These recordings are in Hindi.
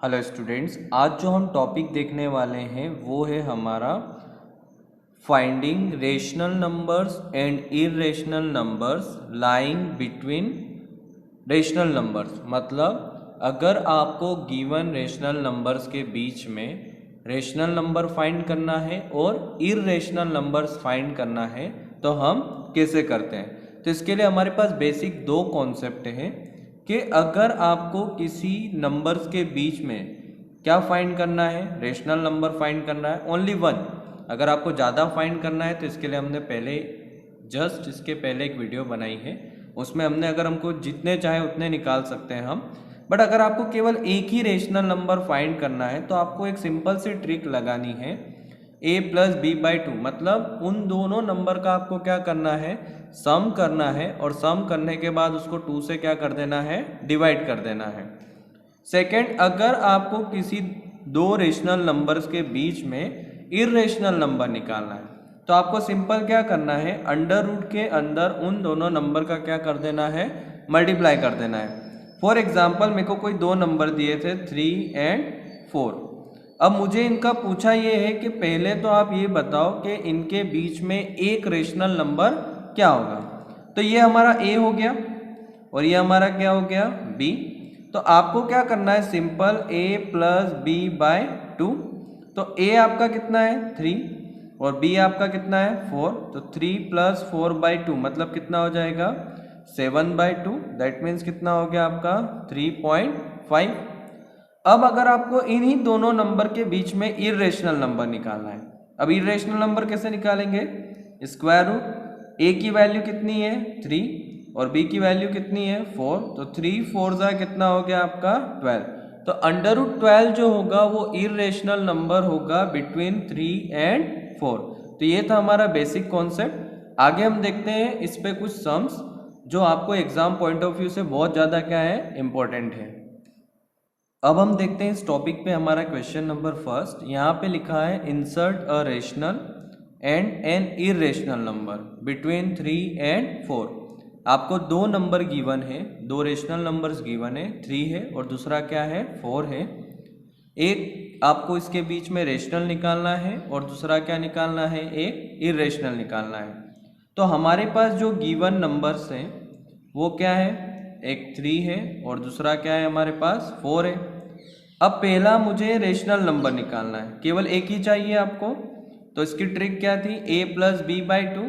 हेलो स्टूडेंट्स, आज जो हम टॉपिक देखने वाले हैं वो है हमारा finding rational numbers and irrational numbers lying between rational numbers. मतलब अगर आपको गिवन रेशनल नंबर्स के बीच में रेशनल नंबर फाइंड करना है और इरेशनल नंबर्स फाइंड करना है तो हम कैसे करते हैं। तो इसके लिए हमारे पास बेसिक दो कॉन्सेप्ट हैं कि अगर आपको किसी नंबर्स के बीच में क्या फाइंड करना है, रेशनल नंबर फाइंड करना है, ओनली वन। अगर आपको ज़्यादा फाइंड करना है तो इसके लिए हमने इसके पहले एक वीडियो बनाई है, उसमें हमने अगर हमको जितने चाहे उतने निकाल सकते हैं हम। बट अगर आपको केवल एक ही रेशनल नंबर फाइंड करना है तो आपको एक सिंपल सी ट्रिक लगानी है, a+b/2। मतलब उन दोनों नंबर का आपको क्या करना है, सम करना है, और सम करने के बाद उसको 2 से क्या कर देना है, डिवाइड कर देना है। सेकेंड, अगर आपको किसी दो रेशनल नंबर्स के बीच में इरेशनल नंबर निकालना है तो आपको सिंपल क्या करना है, अंडर रूट के अंदर उन दोनों नंबर का क्या कर देना है, मल्टीप्लाई कर देना है। फॉर एग्जाम्पल मेरे को कोई दो नंबर दिए थे 3 और 4। अब मुझे इनका पूछा ये है कि पहले तो आप ये बताओ कि इनके बीच में एक रेशनल नंबर क्या होगा। तो ये हमारा a हो गया और ये हमारा क्या हो गया, b। तो आपको क्या करना है, सिंपल a+b/2। तो a आपका कितना है 3 और b आपका कितना है 4। तो 3 + 4/2 मतलब कितना हो जाएगा 7/2। दैट मीन्स कितना हो गया आपका 3.5। अब अगर आपको इन्हीं दोनों नंबर के बीच में इरेशनल नंबर निकालना है, अब इरेशनल नंबर कैसे निकालेंगे, स्क्वायर रूट। a की वैल्यू कितनी है 3 और b की वैल्यू कितनी है 4। तो 3 4 कितना हो गया आपका 12। तो अंडर रूट 12 जो होगा वो इरेशनल नंबर होगा बिटवीन 3 और 4। तो ये था हमारा बेसिक कॉन्सेप्ट। आगे हम देखते हैं इस पे कुछ सम्स जो आपको एग्जाम पॉइंट ऑफ व्यू से बहुत ज़्यादा क्या है, इम्पोर्टेंट है। अब हम देखते हैं इस टॉपिक पे हमारा क्वेश्चन नंबर फर्स्ट। यहाँ पे लिखा है insert a rational and an irrational number between 3 और 4। आपको दो नंबर गिवन है, दो रेशनल नंबर्स गिवन है, 3 है और दूसरा क्या है 4 है। एक आपको इसके बीच में रेशनल निकालना है और दूसरा क्या निकालना है, एक इरेशनल निकालना है। तो हमारे पास जो गिवन नंबर्स हैं वो क्या है, एक 3 है और दूसरा क्या है हमारे पास 4 है। अब पहला मुझे रेशनल नंबर निकालना है, केवल एक ही चाहिए आपको। तो इसकी ट्रिक क्या थी, a+b/2।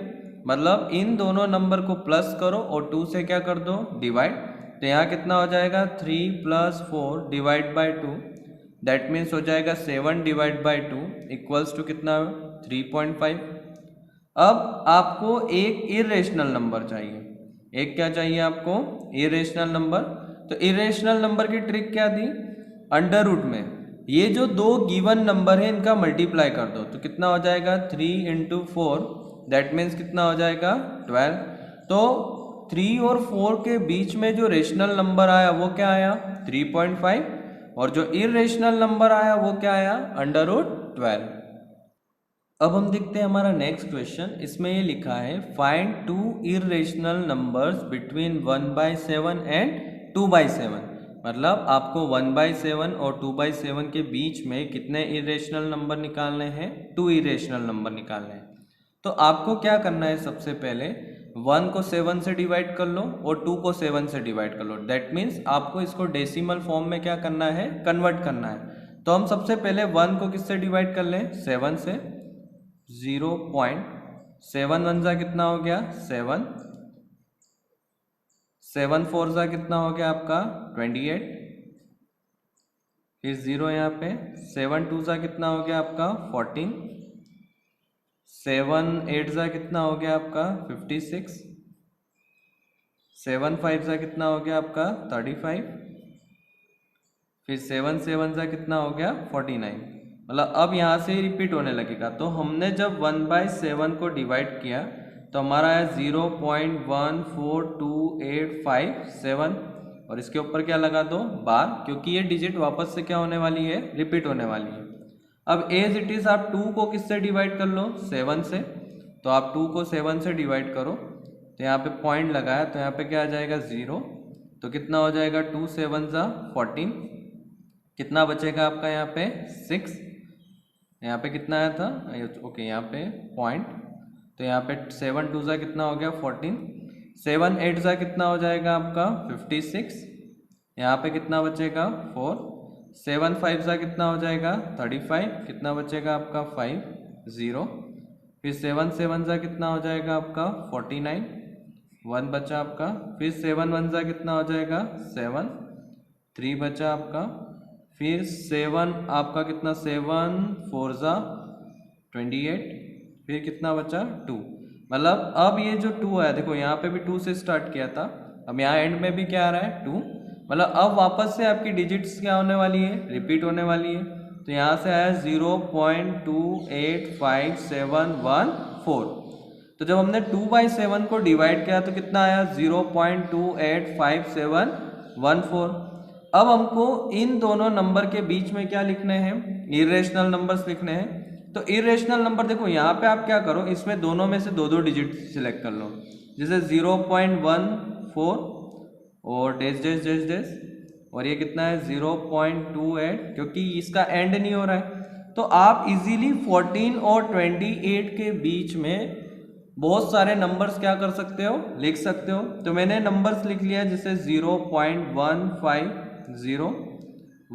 मतलब इन दोनों नंबर को प्लस करो और 2 से क्या कर दो, डिवाइड। तो यहाँ कितना हो जाएगा 3 + 4 / 2। दैट मीन्स हो जाएगा 7 / 2 इक्वल्स टू कितना 3.5। अब आपको एक इरेशनल नंबर चाहिए, एक क्या चाहिए आपको, इरेशनल नंबर। तो इरेशनल नंबर की ट्रिक क्या थी, अंडर रूट में ये जो दो गिवन नंबर है इनका मल्टीप्लाई कर दो। तो कितना हो जाएगा 3 × 4। दैट मीन्स कितना हो जाएगा 12। तो 3 और 4 के बीच में जो रेशनल नंबर आया वो क्या आया 3.5 और जो इरेशनल नंबर आया वो क्या आया अंडर रूट 12। अब हम देखते हैं हमारा नेक्स्ट क्वेश्चन। इसमें ये लिखा है find two irrational numbers between 1/7 and 2/7। मतलब आपको 1/7 और 2/7 के बीच में कितने इरेशनल नंबर निकालने हैं, 2 इरेशनल नंबर निकालने हैं। तो आपको क्या करना है, सबसे पहले 1 को 7 से डिवाइड कर लो और 2 को 7 से डिवाइड कर लो। दैट मीन्स आपको इसको डेसिमल फॉर्म में क्या करना है, कन्वर्ट करना है। तो हम सबसे पहले 1 को किससे डिवाइड कर लें, 7 से। 0.7 कितना हो गया 7, 7 4 कितना हो गया आपका 28। फिर 0 यहाँ पे, 7 2 कितना हो गया आपका 14, 7 8 कितना हो गया आपका 56, 7 5 कितना हो गया आपका 35, फिर 7 7 कितना हो गया 49। मतलब अब यहाँ से रिपीट होने लगेगा। तो हमने जब 1/7 को डिवाइड किया तो हमारा है 0.142857 और इसके ऊपर क्या लगा दो बार, क्योंकि ये डिजिट वापस से क्या होने वाली है, रिपीट होने वाली है। अब एज इट इज आप 2 को किससे डिवाइड कर लो, 7 से। तो आप 2 को 7 से डिवाइड करो तो यहाँ पे पॉइंट लगाया तो यहाँ पे क्या आ जाएगा 0। तो कितना हो जाएगा 2 7 14। कितना बचेगा आपका यहाँ पे 6, यहाँ पे कितना आया था, ओके यहाँ पे पॉइंट, तो यहाँ पे 7 2 ज़ा कितना हो गया 14, 7 8 ज़ा कितना हो जाएगा आपका 56, यहाँ पे कितना बचेगा 4, 7 5 ज़ा कितना हो जाएगा 35, कितना बचेगा आपका 5 0, फिर 7 7 ज़ा कितना हो जाएगा आपका 49, 1 बचा आपका, फिर 7 1 ज़ा कितना हो जाएगा 7, 3 बचा आपका, फिर 7 आपका कितना 7 4 ज़ा 28, फिर कितना बचा 2, मतलब अब ये जो 2 है देखो यहाँ पे भी 2 से स्टार्ट किया था, अब यहाँ एंड में भी क्या आ रहा है 2, मतलब अब वापस से आपकी डिजिट्स क्या होने वाली है, रिपीट होने वाली है। तो यहाँ से आया 0.285714, तो जब हमने 2/7 को डिवाइड किया तो कितना आया 0.285714। अब हमको इन दोनों नंबर के बीच में क्या लिखने हैं, इरेशनल नंबर्स लिखने हैं। तो इरेशनल नंबर देखो यहाँ पे आप क्या करो, इसमें दोनों में से दो दो डिजिट सिलेक्ट कर लो, जैसे 0.14 और डैश डैश डैश डैश, और ये कितना है 0.28, क्योंकि इसका एंड नहीं हो रहा है। तो आप इजीली 14 और 28 के बीच में बहुत सारे नंबर्स क्या कर सकते हो, लिख सकते हो। तो मैंने नंबर्स लिख लिया, जैसे 0.150,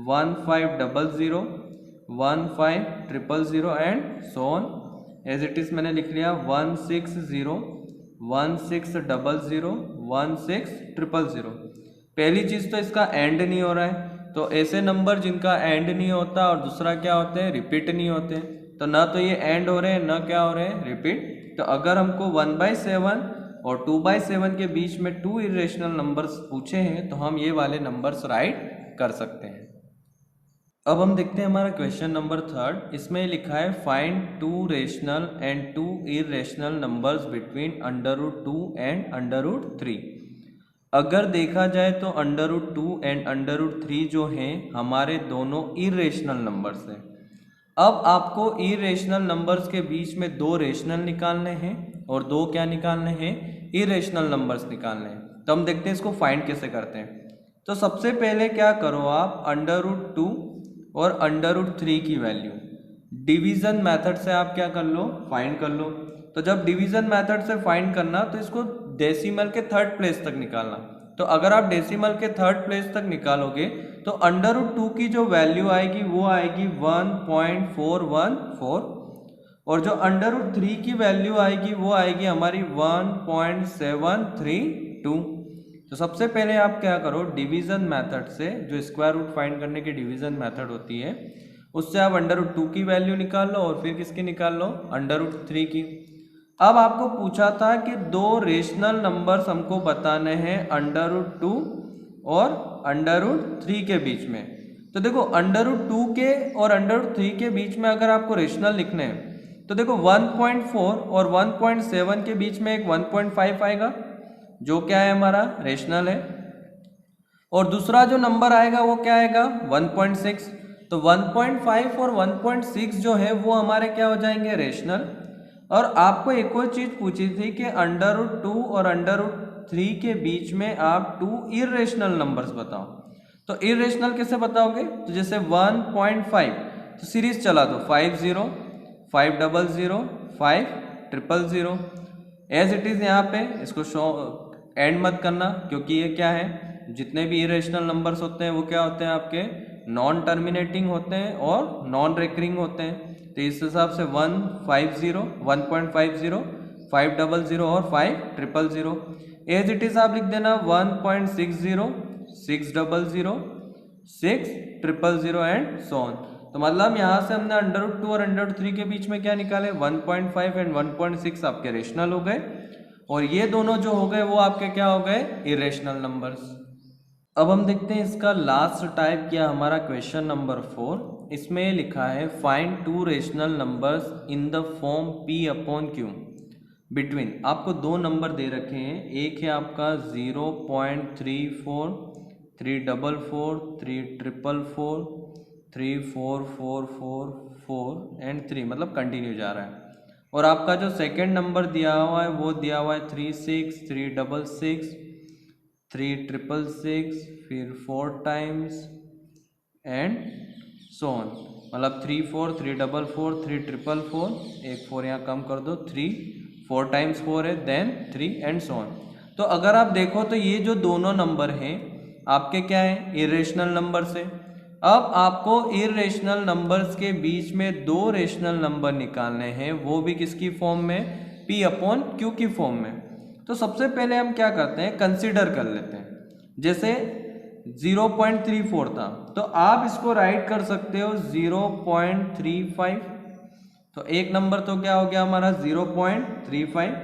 1500, 1500 and so on as it is मैंने लिख लिया 160, 1600, 16000। पहली चीज तो इसका एंड नहीं हो रहा है, तो ऐसे नंबर जिनका एंड नहीं होता और दूसरा क्या होते हैं, रिपीट नहीं होते, तो ना तो ये एंड हो रहे हैं ना क्या हो रहे हैं, रिपीट। तो अगर हमको 1/7 और 2/7 के बीच में 2 इरेशनल नंबर्स पूछे हैं तो हम ये वाले नंबर्स राइट कर सकते हैं। अब हम देखते हैं हमारा क्वेश्चन नंबर 3, इसमें लिखा है find 2 rational and 2 irrational numbers between √2 and √3। अगर देखा जाए तो √2 एंड √3 जो हैं हमारे दोनों इरेशनल नंबर्स हैं। अब आपको इरेशनल नंबर्स के बीच में 2 रेशनल निकालने हैं और 2 क्या निकालने हैं, इरेशनल नंबर्स निकालने हैं। तो हम देखते हैं इसको फाइंड कैसे करते हैं। तो सबसे पहले क्या करो आप, √2 और √3 की वैल्यू डिवीजन मेथड से आप क्या कर लो, फाइंड कर लो। तो जब डिवीजन मेथड से फाइंड करना तो इसको डेसिमल के 3rd प्लेस तक निकालना। तो अगर आप डेसिमल के 3rd प्लेस तक निकालोगे तो √2 की जो वैल्यू आएगी वो आएगी 1.414, और जो √3 की वैल्यू आएगी वो आएगी हमारी 1.732। तो सबसे पहले आप क्या करो, डिवीजन मेथड से, जो स्क्वायर रूट फाइंड करने की डिवीजन मेथड होती है, उससे आप √2 की वैल्यू निकाल लो और फिर किसकी निकाल लो, √3 की। अब आपको पूछा था कि 2 रेशनल नंबर्स हमको बताने हैं √2 और √3 के बीच में। तो देखो √2 के और √3 के बीच में अगर आपको रेशनल लिखने हैं तो देखो 1.4 और 1.7 के बीच में एक 1.5 आएगा जो क्या है हमारा रेशनल है, और दूसरा जो नंबर आएगा वो क्या आएगा 1.6। तो 1.5 और 1.6 जो है वो हमारे क्या हो जाएंगे, रेशनल। और आपको एक और चीज पूछी थी कि √2 और √3 के बीच में आप 2 इरेशनल नंबर्स बताओ। तो इरेशनल कैसे बताओगे, तो जैसे 1.5 तो सीरीज चला दो 50 500 5000 एज इट इज। यहाँ पे इसको शो एंड मत करना, क्योंकि ये क्या है, जितने भी इरेशनल नंबर्स होते हैं वो क्या होते हैं, आपके नॉन टर्मिनेटिंग होते हैं और नॉन रिकरिंग होते हैं। तो इस हिसाब से 1.50 500 और 5000 एज इट इज आप लिख देना 1.60 600 6000 एंड सो ऑन। तो मतलब यहाँ से हमने √2 और √3 के बीच में क्या निकाले, 1.5 एंड 1.6 आपके रेशनल हो गए, और ये दोनों जो हो गए वो आपके क्या हो गए, इरेशनल नंबर्स। अब हम देखते हैं इसका लास्ट टाइप किया हमारा क्वेश्चन नंबर 4। इसमें लिखा है find 2 rational numbers in the form P/Q between, आपको 2 नंबर दे रखे हैं, एक है आपका 0.34 344 3444 34444 एंड 3, मतलब कंटिन्यू जा रहा है। और आपका जो सेकंड नंबर दिया हुआ है वो दिया हुआ है 36 366 3666, फिर 4 टाइम्स एंड सो ऑन, मतलब 3 4 3 4 4 3 4 4, एक 4 यहाँ कम कर दो, 3 4 टाइम्स 4 है, देन 3 एंड सो ऑन। तो अगर आप देखो तो ये जो दोनों नंबर हैं आपके क्या है, इरेशनल नंबर से। अब आपको इरेशनल नंबर्स के बीच में दो रेशनल नंबर निकालने हैं, वो भी किसकी फॉर्म में, p अपॉन q की फॉर्म में। तो सबसे पहले हम क्या करते हैं, कंसीडर कर लेते हैं। जैसे 0.34 था तो आप इसको राइट कर सकते हो 0.35। तो एक नंबर तो क्या हो गया हमारा 0.35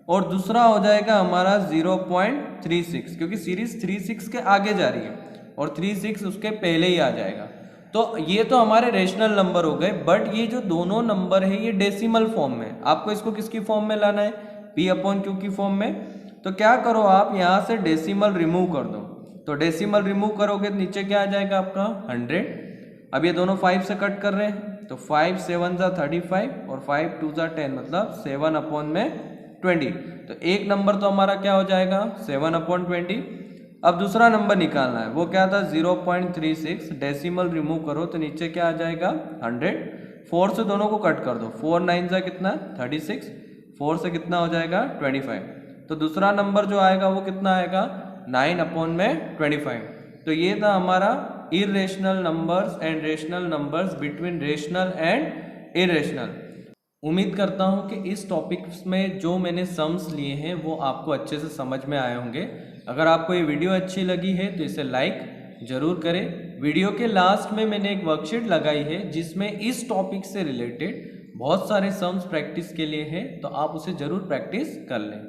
और दूसरा हो जाएगा हमारा 0.36, क्योंकि सीरीज 36 के आगे जा रही है और 36 उसके पहले ही आ जाएगा। तो ये तो हमारे रेशनल नंबर हो गए, बट ये जो दोनों नंबर है ये डेसिमल फॉर्म में। आपको इसको किसकी फॉर्म में लाना है, p अपॉन q की फॉर्म में। तो क्या करो आप यहाँ से डेसिमल रिमूव कर दो। तो डेसिमल रिमूव करोगे तो नीचे क्या आ जाएगा आपका 100। अब ये दोनों 5 से कट कर रहे हैं तो 5 7 जा 35 और 5 2 जा 10, मतलब 7 अपॉन में 20। तो एक नंबर तो हमारा क्या हो जाएगा 7 अपॉन 20। अब दूसरा नंबर निकालना है, वो क्या था 0.36। डेसिमल रिमूव करो तो नीचे क्या आ जाएगा 100। 4 से दोनों को कट कर दो, 4 9 जा कितना 36, 4 से कितना हो जाएगा 25। तो दूसरा नंबर जो आएगा वो कितना आएगा 9 अपॉन में 25। तो ये था हमारा irrational numbers and rational numbers between rational and irrational. उम्मीद करता हूँ कि इस टॉपिक्स में जो मैंने सम्स लिए हैं वो आपको अच्छे से समझ में आए होंगे। अगर आपको ये वीडियो अच्छी लगी है तो इसे लाइक ज़रूर करें। वीडियो के लास्ट में मैंने एक वर्कशीट लगाई है जिसमें इस टॉपिक से रिलेटेड बहुत सारे सम्स प्रैक्टिस के लिए है, तो आप उसे ज़रूर प्रैक्टिस कर लें।